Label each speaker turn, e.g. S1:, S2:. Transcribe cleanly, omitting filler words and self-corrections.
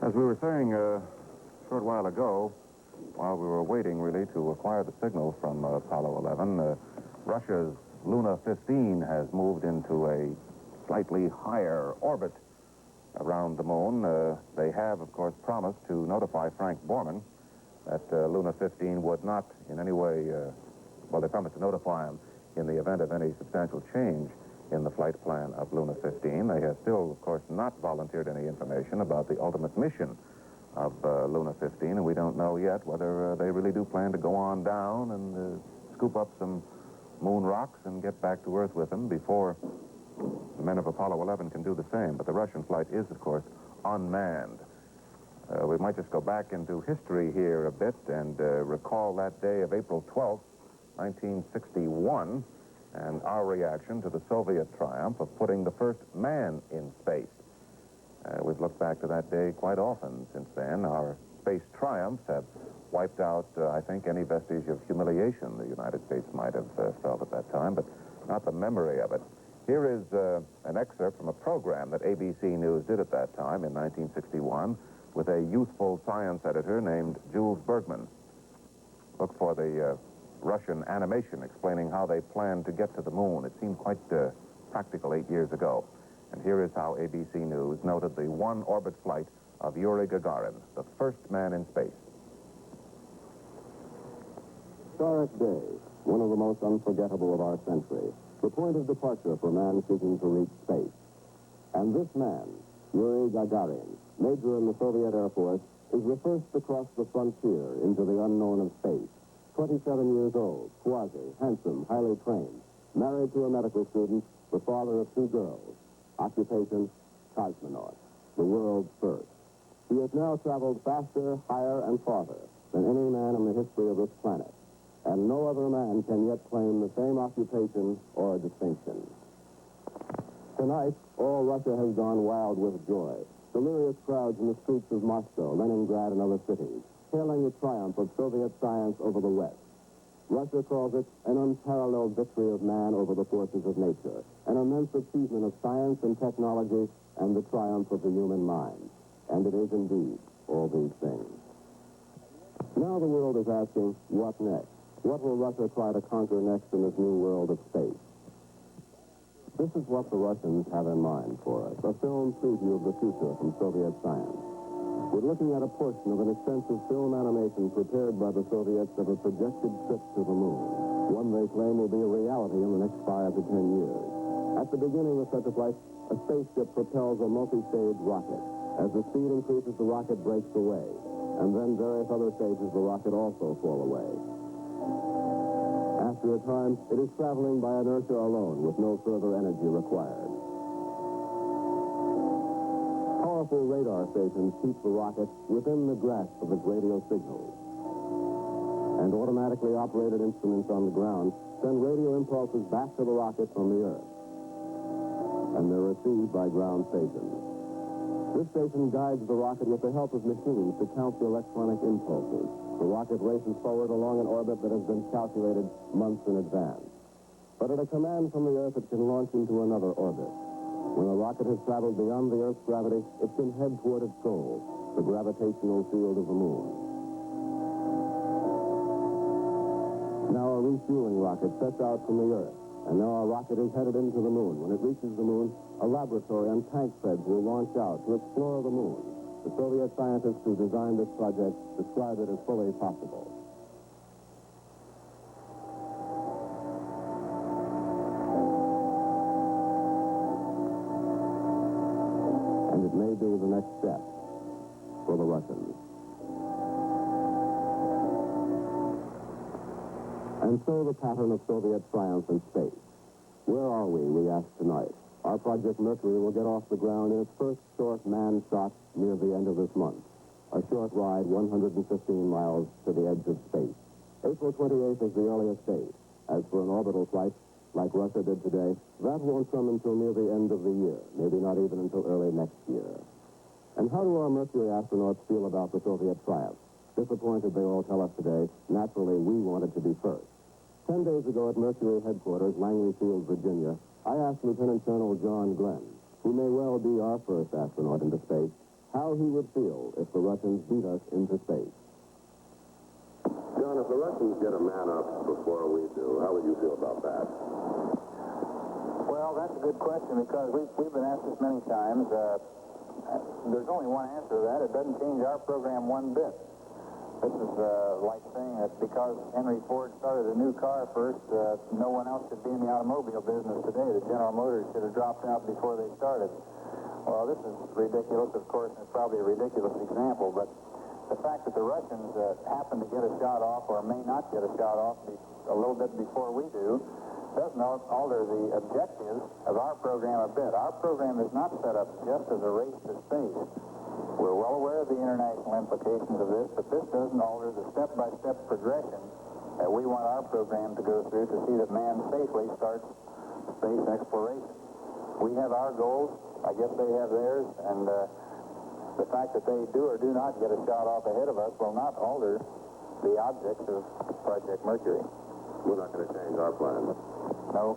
S1: As we were saying a short while ago, while we were waiting, really, to acquire the signal from Apollo 11, Russia's Luna 15 has moved into a slightly higher orbit around the moon. They have, of course, promised to notify Frank Borman that Luna 15 would not in any way, they promised to notify him in the event of any substantial change in the flight plan of Luna 15. They have still, of course, not volunteered any information about the ultimate mission of Luna 15, and we don't know yet whether they really do plan to go on down and scoop up some moon rocks and get back to Earth with them before the men of Apollo 11 can do the same. But the Russian flight is, of course, unmanned. We might just go back into history here a bit and recall that day of April 12th, 1961, and our reaction to the Soviet triumph of putting the first man in space. We've looked back to that day quite often since then. Our space triumphs have wiped out, I think, any vestige of humiliation the United States might have felt at that time, but not the memory of it. Here is an excerpt from a program that ABC News did at that time in 1961 with a youthful science editor named Jules Bergman. Look for the Russian animation explaining how they planned to get to the moon. It seemed quite practical 8 years ago. And here is how ABC News noted the one-orbit flight of Yuri Gagarin, the first man in space.
S2: Historic day, one of the most unforgettable of our century. The point of departure for man seeking to reach space. And this man, Yuri Gagarin, major in the Soviet Air Force, is the first to cross the frontier into the unknown of space. 27 years old, swarthy, handsome, highly trained, married to a medical student, the father of 2 girls. Occupation, cosmonaut, the world's first. He has now traveled faster, higher, and farther than any man in the history of this planet. And no other man can yet claim the same occupation or distinction. Tonight, all Russia has gone wild with joy. Delirious crowds in the streets of Moscow, Leningrad, and other cities, hailing the triumph of Soviet science over the West. Russia calls it an unparalleled victory of man over the forces of nature, an immense achievement of science and technology, and the triumph of the human mind. And it is indeed all these things. Now the world is asking, what next? What will Russia try to conquer next in this new world of space? This is what the Russians have in mind for us, a film preview of the future from Soviet science. We're looking at a portion of an extensive film animation prepared by the Soviets of a projected trip to the moon, one they claim will be a reality in the next 5 to 10 years. At the beginning of such a flight, a spaceship propels a multi-stage rocket. As the speed increases, the rocket breaks away, and then various other stages of the rocket also fall away. After a time, it is traveling by inertia alone with no further energy required. Powerful radar stations keep the rocket within the grasp of its radio signals. And automatically operated instruments on the ground send radio impulses back to the rocket from the Earth. And they're received by ground stations. This station guides the rocket with the help of machines to count the electronic impulses. The rocket races forward along an orbit that has been calculated months in advance. But at a command from the Earth, it can launch into another orbit. When the rocket has traveled beyond the Earth's gravity, it can head toward its goal, the gravitational field of the moon. Now a refueling rocket sets out from the Earth, and now our rocket is headed into the moon. When it reaches the moon, a laboratory and tank beds will launch out to explore the moon. The Soviet scientists who designed this project describe it as fully possible. And it may be the next step for the Russians. And so the pattern of Soviet triumph in space. Where are we ask tonight. Our Project Mercury will get off the ground in its first short manned shot near the end of this month. A short ride, 115 miles to the edge of space. April 28th is the earliest date. As for an orbital flight, like Russia did today, that won't come until near the end of the year, maybe not even until early next year. And how do our Mercury astronauts feel about the Soviet triumph? Disappointed, they all tell us today. Naturally, we wanted to be first. 10 days ago at Mercury headquarters, Langley Field, Virginia, I asked Lieutenant Colonel John Glenn, who may well be our first astronaut into space, how how he would feel if the Russians beat us into space.
S3: John, if the Russians get a man up before we do, how would you feel about that?
S4: Well, that's a good question because we've been asked this many times. There's only one answer to that. It doesn't change our program one bit. This is like saying that because Henry Ford started a new car first, no one else should be in the automobile business today. The General Motors should have dropped out before they started. Well, this is ridiculous, of course, and it's probably a ridiculous example, but the fact that the Russians happen to get a shot off or may not get a shot off a little bit before we do doesn't alter the objectives of our program a bit. Our program is not set up just as a race to space. We're well aware of the international implications of this, but this doesn't alter the step-by-step progression that we want our program to go through to see that man safely starts space exploration. We have our goals, I guess they have theirs, and the fact that they do or do not get a shot off ahead of us will not alter the objects of Project Mercury.
S3: We're not going to change our plans.
S4: No.